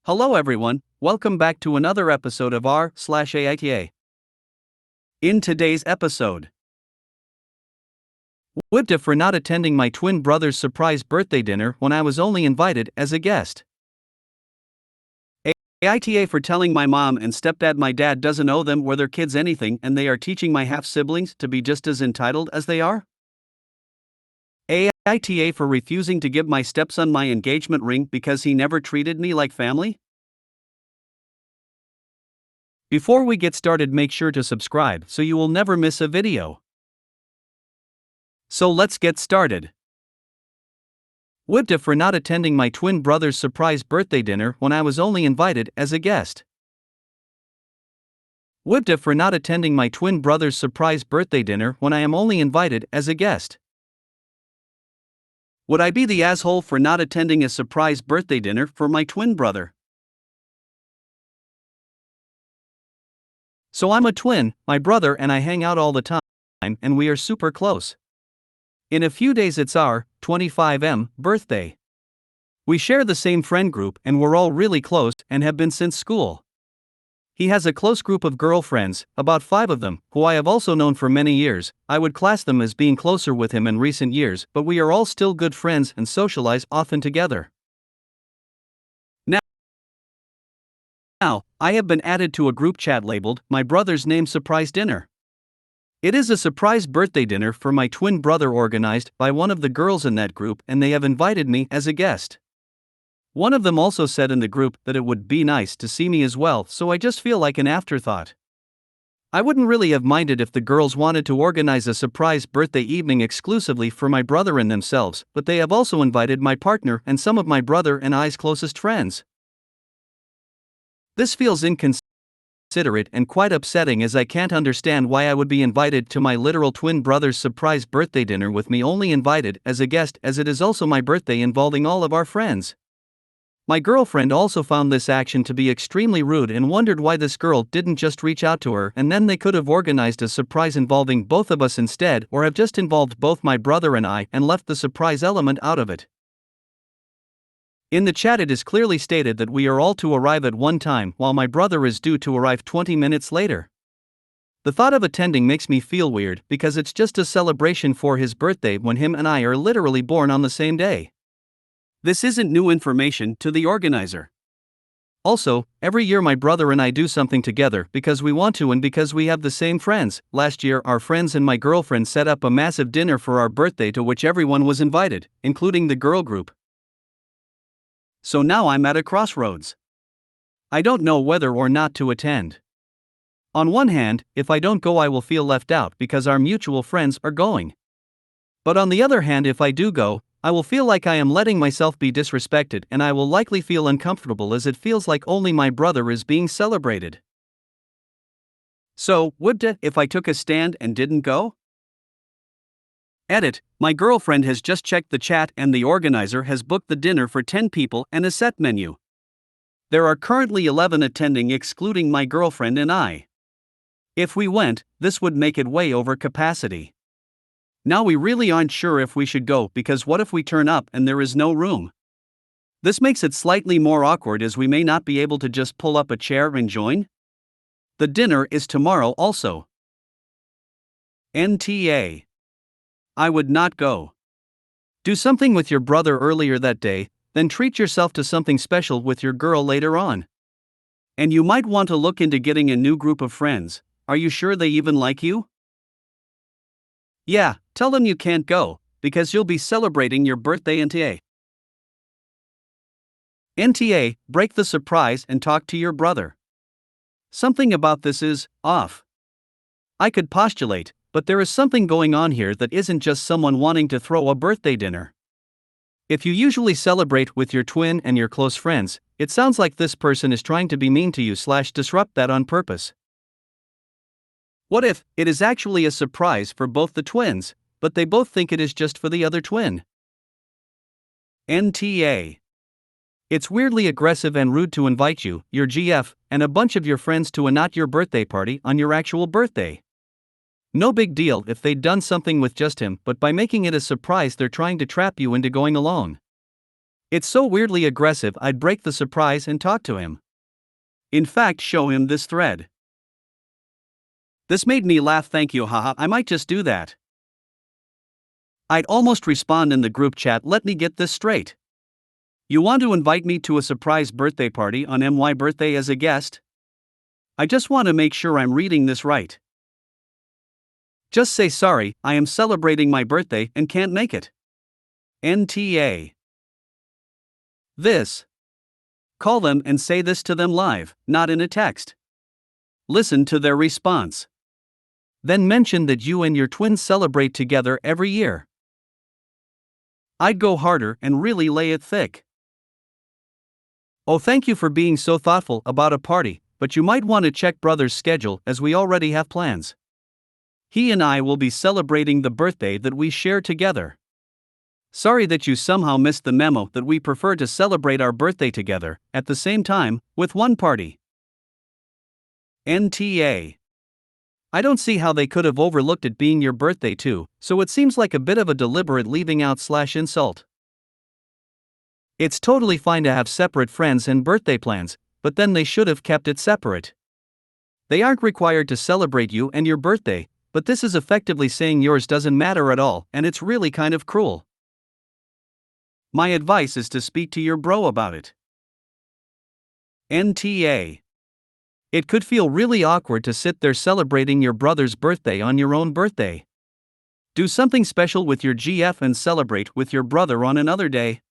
Hello everyone, welcome back to another episode of r/AITA. In today's episode, wibta for not attending my twin brother's surprise birthday dinner when I was only invited as a guest. AITA for telling my mom and stepdad my dad doesn't owe them or their kids anything and they are teaching my half-siblings to be just as entitled as they are. AITA for refusing to give my stepson my engagement ring because he never treated me like family. Before we get started, make sure to subscribe so you will never miss a video. So let's get started. Wibta for not attending my twin brother's surprise birthday dinner when I was only invited as a guest. Wibta for not attending my twin brother's surprise birthday dinner when I am only invited as a guest. Would I be the asshole for not attending a surprise birthday dinner for my twin brother? So I'm a twin, my brother and I hang out all the time, and we are super close. In a few days it's our 25th birthday. We share the same friend group and we're all really close and have been since school. He has a close group of girlfriends, about 5 of them, who I have also known for many years. I would class them as being closer with him in recent years, but we are all still good friends and socialize often together. Now, I have been added to a group chat labeled My Brother's Name Surprise Dinner. It is a surprise birthday dinner for my twin brother organized by one of the girls in that group, and they have invited me as a guest. One of them also said in the group that it would be nice to see me as well, so I just feel like an afterthought. I wouldn't really have minded if the girls wanted to organize a surprise birthday evening exclusively for my brother and themselves, but they have also invited my partner and some of my brother and I's closest friends. This feels inconsiderate and quite upsetting, as I can't understand why I would be invited to my literal twin brother's surprise birthday dinner with me only invited as a guest, as it is also my birthday involving all of our friends. My girlfriend also found this action to be extremely rude and wondered why this girl didn't just reach out to her and then they could have organized a surprise involving both of us instead, or have just involved both my brother and I and left the surprise element out of it. In the chat it is clearly stated that we are all to arrive at one time while my brother is due to arrive 20 minutes later. The thought of attending makes me feel weird because it's just a celebration for his birthday when him and I are literally born on the same day. This isn't new information to the organizer. Also, every year my brother and I do something together because we want to and because we have the same friends. Last year our friends and my girlfriend set up a massive dinner for our birthday to which everyone was invited, including the girl group. So now I'm at a crossroads. I don't know whether or not to attend. On one hand, if I don't go I will feel left out because our mutual friends are going. But on the other hand, if I do go, I will feel like I am letting myself be disrespected and I will likely feel uncomfortable as it feels like only my brother is being celebrated. So, wibta if I took a stand and didn't go? Edit, my girlfriend has just checked the chat and the organizer has booked the dinner for 10 people and a set menu. There are currently 11 attending excluding my girlfriend and I. If we went, this would make it way over capacity. Now we really aren't sure if we should go because what if we turn up and there is no room? This makes it slightly more awkward as we may not be able to just pull up a chair and join. The dinner is tomorrow also. NTA. I would not go. Do something with your brother earlier that day, then treat yourself to something special with your girl later on. And you might want to look into getting a new group of friends. Are you sure they even like you? Yeah, tell them you can't go, because you'll be celebrating your birthday. NTA. NTA, break the surprise and talk to your brother. Something about this is off. I could postulate, but there is something going on here that isn't just someone wanting to throw a birthday dinner. If you usually celebrate with your twin and your close friends, it sounds like this person is trying to be mean to you / disrupt that on purpose. What if it is actually a surprise for both the twins, but they both think it is just for the other twin? NTA. It's weirdly aggressive and rude to invite you, your GF, and a bunch of your friends to a not your birthday party on your actual birthday. No big deal if they'd done something with just him, but by making it a surprise they're trying to trap you into going along. It's so weirdly aggressive I'd break the surprise and talk to him. In fact, show him this thread. This made me laugh, thank you, haha, I might just do that. I'd almost respond in the group chat, let me get this straight. You want to invite me to a surprise birthday party on my birthday as a guest? I just want to make sure I'm reading this right. Just say sorry, I am celebrating my birthday and can't make it. NTA. This. Call them and say this to them live, not in a text. Listen to their response. Then mention that you and your twins celebrate together every year. I'd go harder and really lay it thick. Oh, thank you for being so thoughtful about a party, but you might want to check brother's schedule as we already have plans. He and I will be celebrating the birthday that we share together. Sorry that you somehow missed the memo that we prefer to celebrate our birthday together, at the same time, with one party. NTA. I don't see how they could have overlooked it being your birthday too, so it seems like a bit of a deliberate leaving out / insult. It's totally fine to have separate friends and birthday plans, but then they should have kept it separate. They aren't required to celebrate you and your birthday, but this is effectively saying yours doesn't matter at all, and it's really kind of cruel. My advice is to speak to your bro about it. NTA. It could feel really awkward to sit there celebrating your brother's birthday on your own birthday. Do something special with your GF and celebrate with your brother on another day.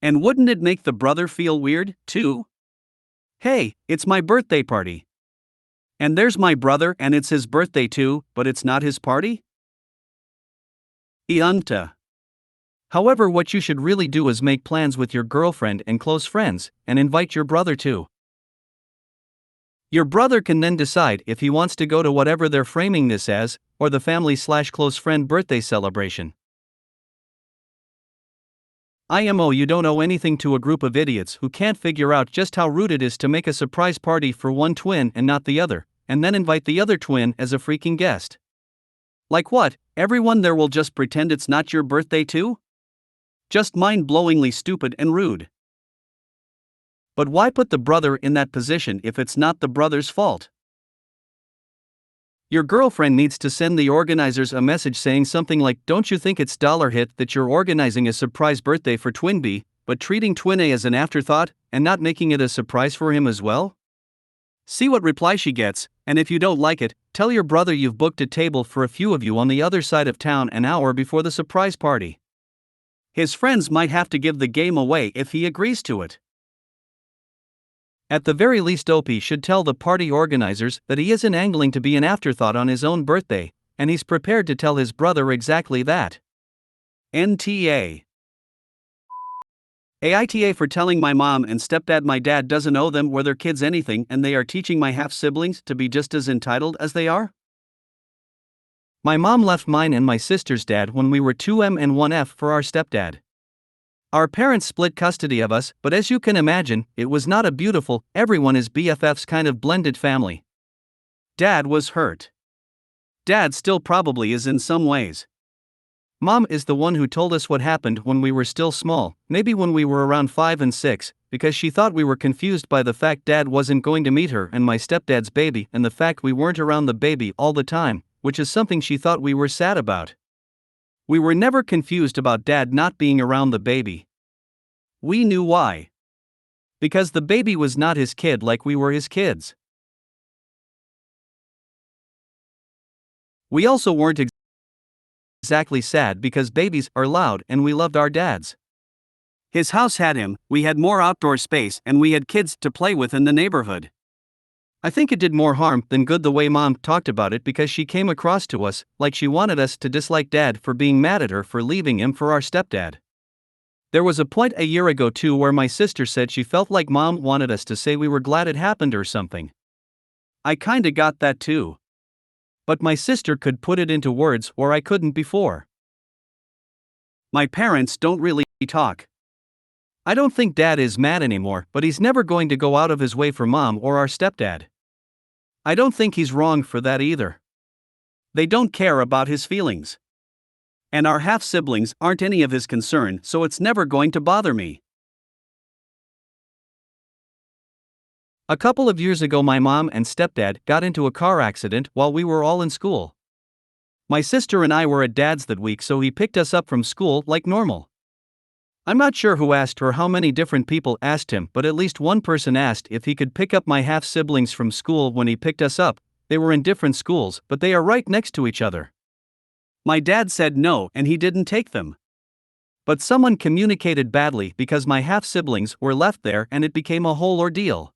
And wouldn't it make the brother feel weird, too? Hey, it's my birthday party. And there's my brother and it's his birthday too, but it's not his party? AITA. However, what you should really do is make plans with your girlfriend and close friends, and invite your brother too. Your brother can then decide if he wants to go to whatever they're framing this as, or the family / close friend birthday celebration. IMO, you don't owe anything to a group of idiots who can't figure out just how rude it is to make a surprise party for one twin and not the other, and then invite the other twin as a freaking guest. Like what, everyone there will just pretend it's not your birthday too? Just mind-blowingly stupid and rude. But why put the brother in that position if it's not the brother's fault? Your girlfriend needs to send the organizers a message saying something like, don't you think it's $hit that you're organizing a surprise birthday for Twin B, but treating Twin A as an afterthought, and not making it a surprise for him as well? See what reply she gets, and if you don't like it, tell your brother you've booked a table for a few of you on the other side of town an hour before the surprise party. His friends might have to give the game away if he agrees to it. At the very least, OP should tell the party organizers that he isn't angling to be an afterthought on his own birthday, and he's prepared to tell his brother exactly that. NTA. AITA for telling my mom and stepdad my dad doesn't owe them or their kids anything and they are teaching my half-siblings to be just as entitled as they are? My mom left mine and my sister's dad when we were 2M and 1F for our stepdad. Our parents split custody of us, but as you can imagine, it was not a beautiful, everyone is BFFs kind of blended family. Dad was hurt. Dad still probably is in some ways. Mom is the one who told us what happened when we were still small, maybe when we were around 5 and 6, because she thought we were confused by the fact Dad wasn't going to meet her and my stepdad's baby and the fact we weren't around the baby all the time, which is something she thought we were sad about. We were never confused about Dad not being around the baby. We knew why. Because the baby was not his kid like we were his kids. We also weren't exactly sad because babies are loud and we loved our dads. His house had him, we had more outdoor space, and we had kids to play with in the neighborhood. I think it did more harm than good the way Mom talked about it because she came across to us like she wanted us to dislike Dad for being mad at her for leaving him for our stepdad. There was a point a year ago too where my sister said she felt like Mom wanted us to say we were glad it happened or something. I kinda got that too. But my sister could put it into words or I couldn't before. My parents don't really talk. I don't think Dad is mad anymore, but he's never going to go out of his way for Mom or our stepdad. I don't think he's wrong for that either. They don't care about his feelings. And our half-siblings aren't any of his concern, so it's never going to bother me. A couple of years ago, my mom and stepdad got into a car accident while we were all in school. My sister and I were at dad's that week, so he picked us up from school like normal. I'm not sure who asked or how many different people asked him, but at least one person asked if he could pick up my half-siblings from school when he picked us up. They were in different schools, but they are right next to each other. My dad said no and he didn't take them. But someone communicated badly because my half-siblings were left there and it became a whole ordeal.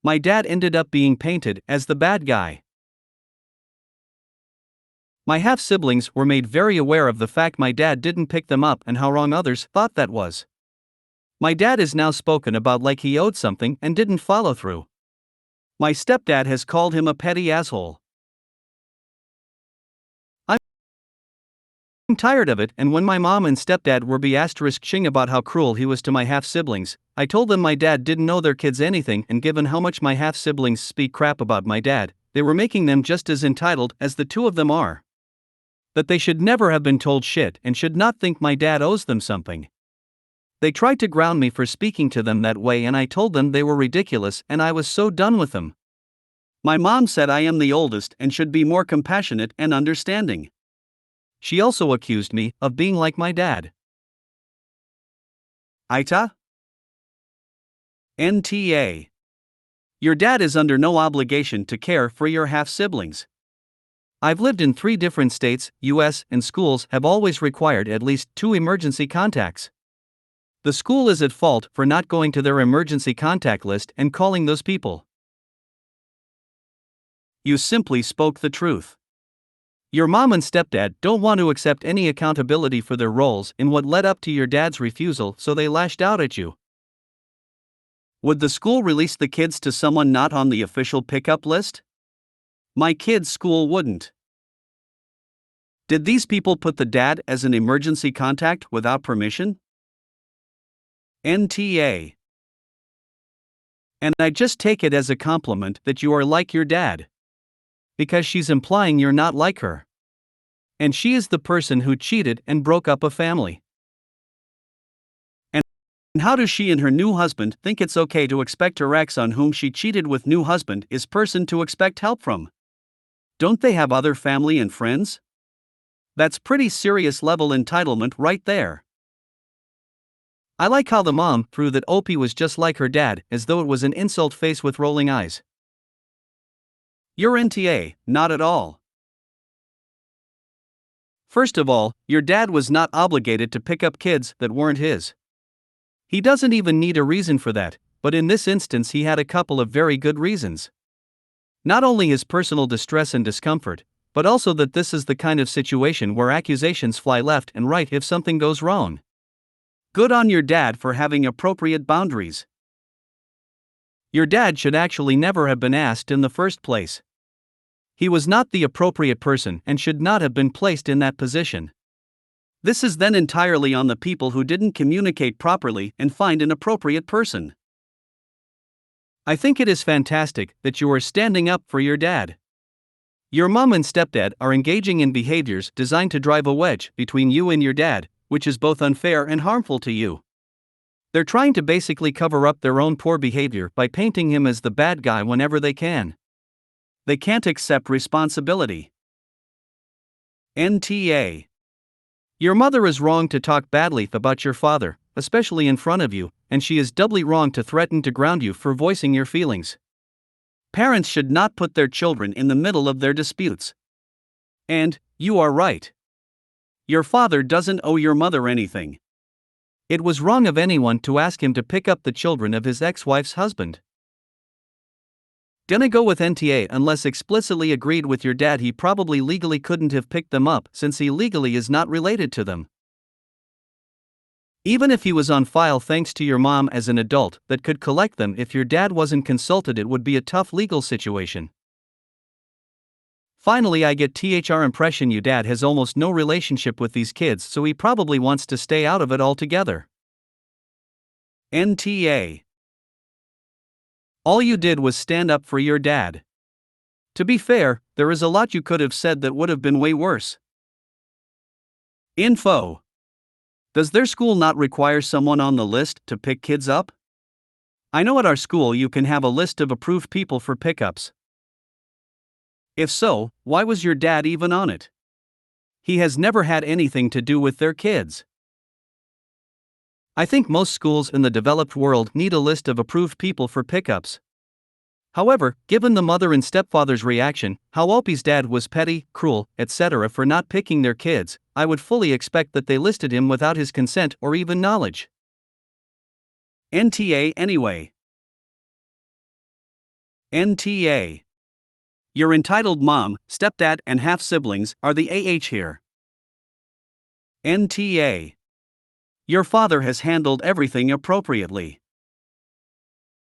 My dad ended up being painted as the bad guy. My half-siblings were made very aware of the fact my dad didn't pick them up and how wrong others thought that was. My dad is now spoken about like he owed something and didn't follow through. My stepdad has called him a petty asshole. I'm tired of it, and when my mom and stepdad were ***ing about how cruel he was to my half-siblings, I told them my dad didn't know their kids anything, and given how much my half-siblings speak crap about my dad, they were making them just as entitled as the two of them are. That they should never have been told shit and should not think my dad owes them something. They tried to ground me for speaking to them that way, and I told them they were ridiculous and I was so done with them. My mom said I am the oldest and should be more compassionate and understanding. She also accused me of being like my dad. AITA? NTA. Your dad is under no obligation to care for your half-siblings. I've lived in 3 different states, US, and schools have always required at least 2 emergency contacts. The school is at fault for not going to their emergency contact list and calling those people. You simply spoke the truth. Your mom and stepdad don't want to accept any accountability for their roles in what led up to your dad's refusal, so they lashed out at you. Would the school release the kids to someone not on the official pickup list? My kids' school wouldn't. Did these people put the dad as an emergency contact without permission? NTA. And I just take it as a compliment that you are like your dad. Because she's implying you're not like her. And she is the person who cheated and broke up a family. And how does she and her new husband think it's okay to expect her ex on whom she cheated with new husband is person to expect help from? Don't they have other family and friends? That's pretty serious level entitlement right there. I like how the mom threw that Opie was just like her dad, as though it was an insult face with rolling eyes. You're NTA, not at all. First of all, your dad was not obligated to pick up kids that weren't his. He doesn't even need a reason for that, but in this instance he had a couple of very good reasons. Not only his personal distress and discomfort, but also that this is the kind of situation where accusations fly left and right if something goes wrong. Good on your dad for having appropriate boundaries. Your dad should actually never have been asked in the first place. He was not the appropriate person and should not have been placed in that position. This is then entirely on the people who didn't communicate properly and find an appropriate person. I think it is fantastic that you are standing up for your dad. Your mom and stepdad are engaging in behaviors designed to drive a wedge between you and your dad, which is both unfair and harmful to you. They're trying to basically cover up their own poor behavior by painting him as the bad guy whenever they can. They can't accept responsibility. NTA. Your mother is wrong to talk badly about your father, especially in front of you, and she is doubly wrong to threaten to ground you for voicing your feelings. Parents should not put their children in the middle of their disputes. And, you are right. Your father doesn't owe your mother anything. It was wrong of anyone to ask him to pick up the children of his ex-wife's husband. Gonna go with NTA unless explicitly agreed with your dad. He probably legally couldn't have picked them up since he legally is not related to them. Even if he was on file thanks to your mom as an adult that could collect them, if your dad wasn't consulted it would be a tough legal situation. Finally, I get THR impression your dad has almost no relationship with these kids, so he probably wants to stay out of it altogether. NTA. All you did was stand up for your dad. To be fair, there is a lot you could have said that would have been way worse. Info. Does their school not require someone on the list to pick kids up? I know at our school you can have a list of approved people for pickups. If so, why was your dad even on it? He has never had anything to do with their kids. I think most schools in the developed world need a list of approved people for pickups. However, given the mother and stepfather's reaction, how Opie's dad was petty, cruel, etc. for not picking their kids, I would fully expect that they listed him without his consent or even knowledge. NTA anyway. NTA. Your entitled mom, stepdad, and half-siblings are the here. NTA. Your father has handled everything appropriately.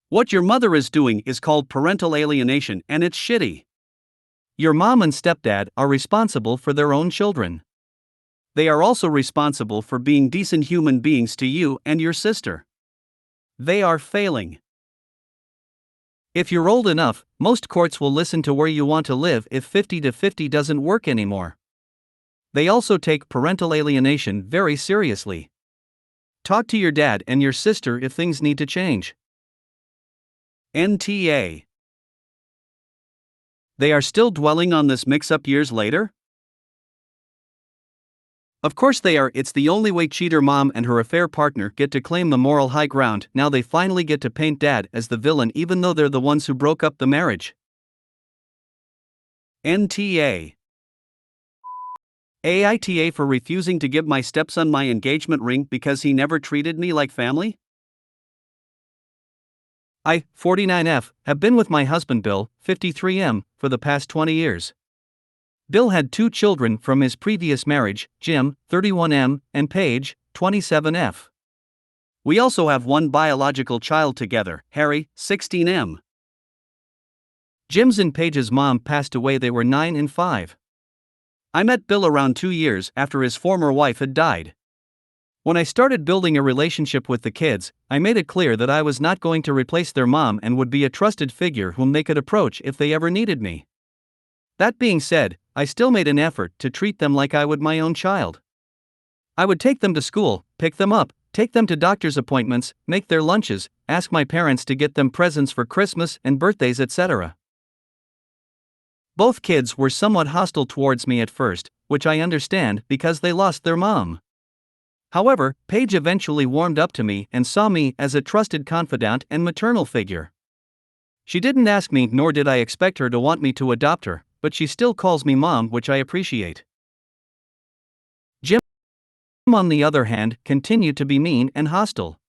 What your mother is doing is called parental alienation, and it's shitty. Your mom and stepdad are responsible for their own children. They are also responsible for being decent human beings to you and your sister. They are failing. If you're old enough, most courts will listen to where you want to live if 50 to 50 doesn't work anymore. They also take parental alienation very seriously. Talk to your dad and your sister if things need to change. NTA. They are still dwelling on this mix-up years later? Of course they are. It's the only way cheater mom and her affair partner get to claim the moral high ground. Now they finally get to paint dad as the villain even though they're the ones who broke up the marriage. NTA. AITA for refusing to give my stepson my engagement ring because he never treated me like family? I, 49F, have been with my husband Bill, 53M, for the past 20 years. Bill had 2 children from his previous marriage, Jim, 31M, and Paige, 27F. We also have 1 biological child together, Harry, 16M. Jim's and Paige's mom passed away. They were 9 and 5. I met Bill around 2 years after his former wife had died. When I started building a relationship with the kids, I made it clear that I was not going to replace their mom and would be a trusted figure whom they could approach if they ever needed me. That being said, I still made an effort to treat them like I would my own child. I would take them to school, pick them up, take them to doctor's appointments, make their lunches, ask my parents to get them presents for Christmas and birthdays, etc. Both kids were somewhat hostile towards me at first, which I understand because they lost their mom. However, Paige eventually warmed up to me and saw me as a trusted confidant and maternal figure. She didn't ask me, nor did I expect her to want me to adopt her, but she still calls me mom, which I appreciate. Jim, on the other hand, continued to be mean and hostile.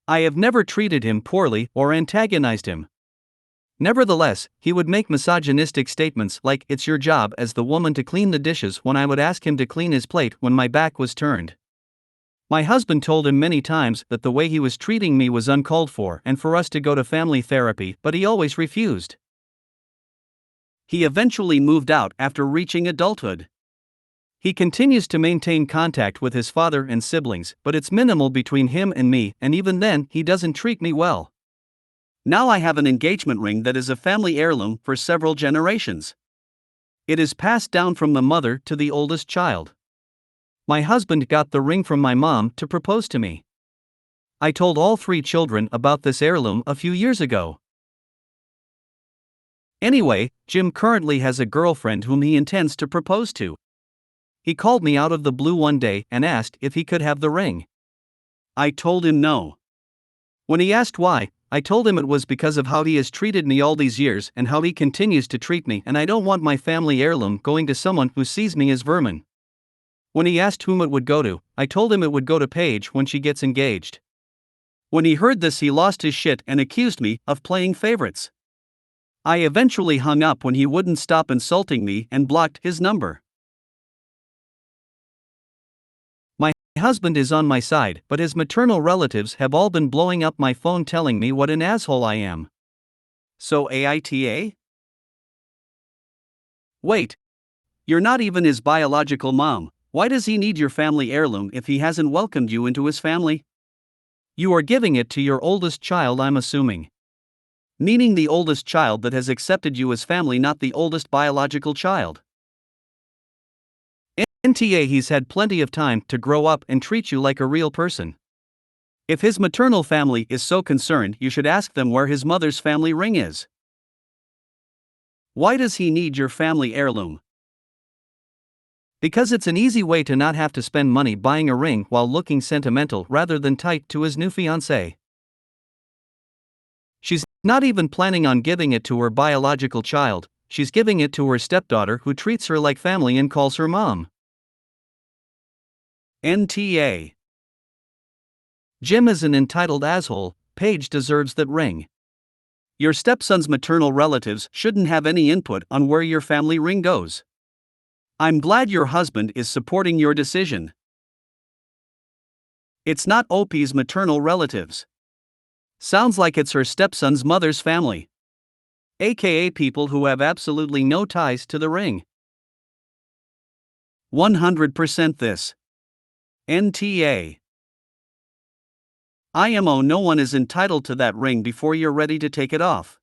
I have never treated him poorly or antagonized him. Nevertheless, he would make misogynistic statements like, "It's your job as the woman to clean the dishes," when I would ask him to clean his plate when my back was turned. My husband told him many times that the way he was treating me was uncalled for and for us to go to family therapy, but he always refused. He eventually moved out after reaching adulthood. He continues to maintain contact with his father and siblings, but it's minimal between him and me, and even then, he doesn't treat me well. Now I have an engagement ring that is a family heirloom for several generations. It is passed down from the mother to the oldest child. My husband got the ring from my mom to propose to me. I told all 3 children about this heirloom a few years ago. Anyway, Jim currently has a girlfriend whom he intends to propose to. He called me out of the blue one day and asked if he could have the ring. I told him no. When he asked why, I told him it was because of how he has treated me all these years and how he continues to treat me, and I don't want my family heirloom going to someone who sees me as vermin. When he asked whom it would go to, I told him it would go to Paige when she gets engaged. When he heard this, he lost his shit and accused me of playing favorites. I eventually hung up when he wouldn't stop insulting me and blocked his number. My husband is on my side, but his maternal relatives have all been blowing up my phone telling me what an asshole I am. So AITA? Wait. You're not even his biological mom. Why does he need your family heirloom if he hasn't welcomed you into his family? You are giving it to your oldest child, I'm assuming. Meaning the oldest child that has accepted you as family, not the oldest biological child. He's had plenty of time to grow up and treat you like a real person. If his maternal family is so concerned, you should ask them where his mother's family ring is. Why does he need your family heirloom? Because it's an easy way to not have to spend money buying a ring while looking sentimental rather than tight to his new fiancée. She's not even planning on giving it to her biological child, she's giving it to her stepdaughter who treats her like family and calls her mom. NTA. Jim is an entitled asshole, Paige deserves that ring. Your stepson's maternal relatives shouldn't have any input on where your family ring goes. I'm glad your husband is supporting your decision. It's not OP's maternal relatives. Sounds like it's her stepson's mother's family. AKA people who have absolutely no ties to the ring. 100% this. NTA. IMO, no one is entitled to that ring before you're ready to take it off.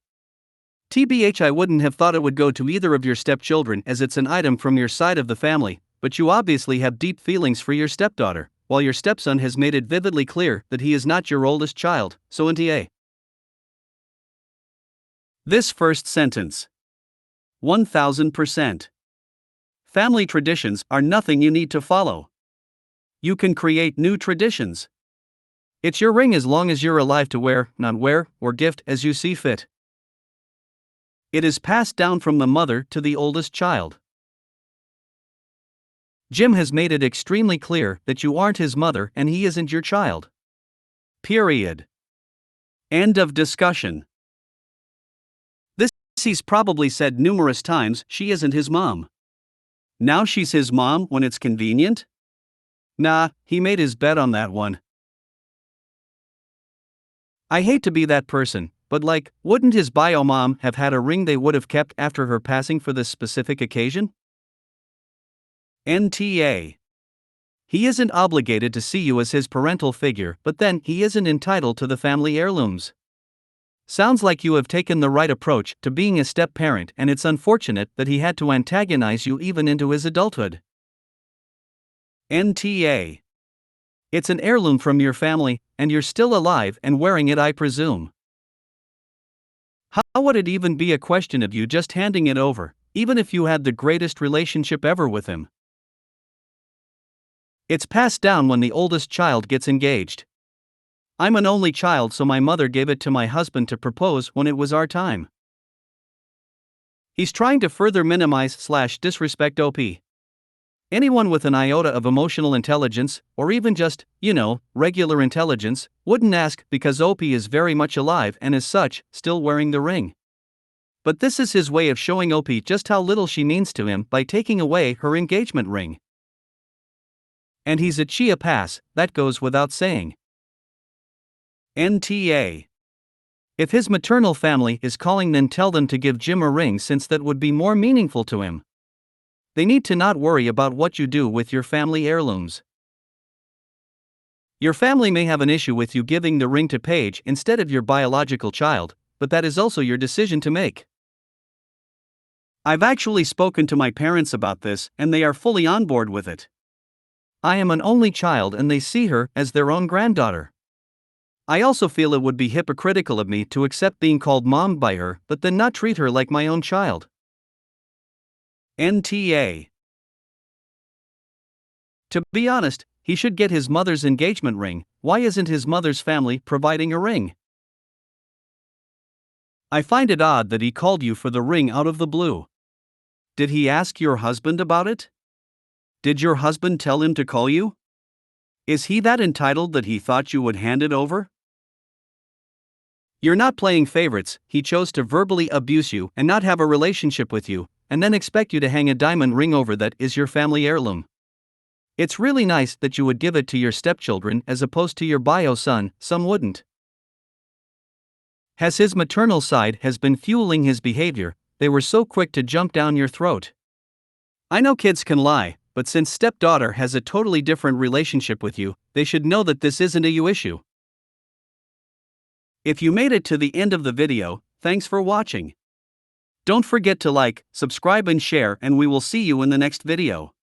TBH, I wouldn't have thought it would go to either of your stepchildren as it's an item from your side of the family, but you obviously have deep feelings for your stepdaughter, while your stepson has made it vividly clear that he is not your oldest child, so NTA. This first sentence. 1000%. Family traditions are nothing you need to follow. You can create new traditions. It's your ring as long as you're alive to wear, not wear, or gift as you see fit. It is passed down from the mother to the oldest child. Jim has made it extremely clear that you aren't his mother and he isn't your child. Period. End of discussion. This he's probably said numerous times, she isn't his mom. Now she's his mom when it's convenient? Nah, he made his bet on that one. I hate to be that person, but wouldn't his bio mom have had a ring they would have kept after her passing for this specific occasion? NTA. He isn't obligated to see you as his parental figure, but then he isn't entitled to the family heirlooms. Sounds like you have taken the right approach to being a step-parent, and it's unfortunate that he had to antagonize you even into his adulthood. NTA. It's an heirloom from your family, and you're still alive and wearing it, I presume. How would it even be a question of you just handing it over, even if you had the greatest relationship ever with him? It's passed down when the oldest child gets engaged. I'm an only child, so my mother gave it to my husband to propose when it was our time. He's trying to further minimize/disrespect OP. Anyone with an iota of emotional intelligence, or even just, regular intelligence, wouldn't ask because OP is very much alive and as such, still wearing the ring. But this is his way of showing OP just how little she means to him by taking away her engagement ring. And he's a chia pass, that goes without saying. NTA. If his maternal family is calling, then tell them to give Jim a ring, since that would be more meaningful to him. They need to not worry about what you do with your family heirlooms. Your family may have an issue with you giving the ring to Paige instead of your biological child, but that is also your decision to make. I've actually spoken to my parents about this, and they are fully on board with it. I am an only child and they see her as their own granddaughter. I also feel it would be hypocritical of me to accept being called mom by her, but then not treat her like my own child. NTA. To be honest, he should get his mother's engagement ring. Why isn't his mother's family providing a ring? I find it odd that he called you for the ring out of the blue. Did he ask your husband about it? Did your husband tell him to call you? Is he that entitled that he thought you would hand it over? You're not playing favorites. He chose to verbally abuse you and not have a relationship with you, and then expect you to hang a diamond ring over that is your family heirloom. It's really nice that you would give it to your stepchildren as opposed to your bio son, some wouldn't. As his maternal side has been fueling his behavior, they were so quick to jump down your throat. I know kids can lie, but since stepdaughter has a totally different relationship with you, they should know that this isn't a you issue. If you made it to the end of the video, thanks for watching. Don't forget to like, subscribe and share, and we will see you in the next video.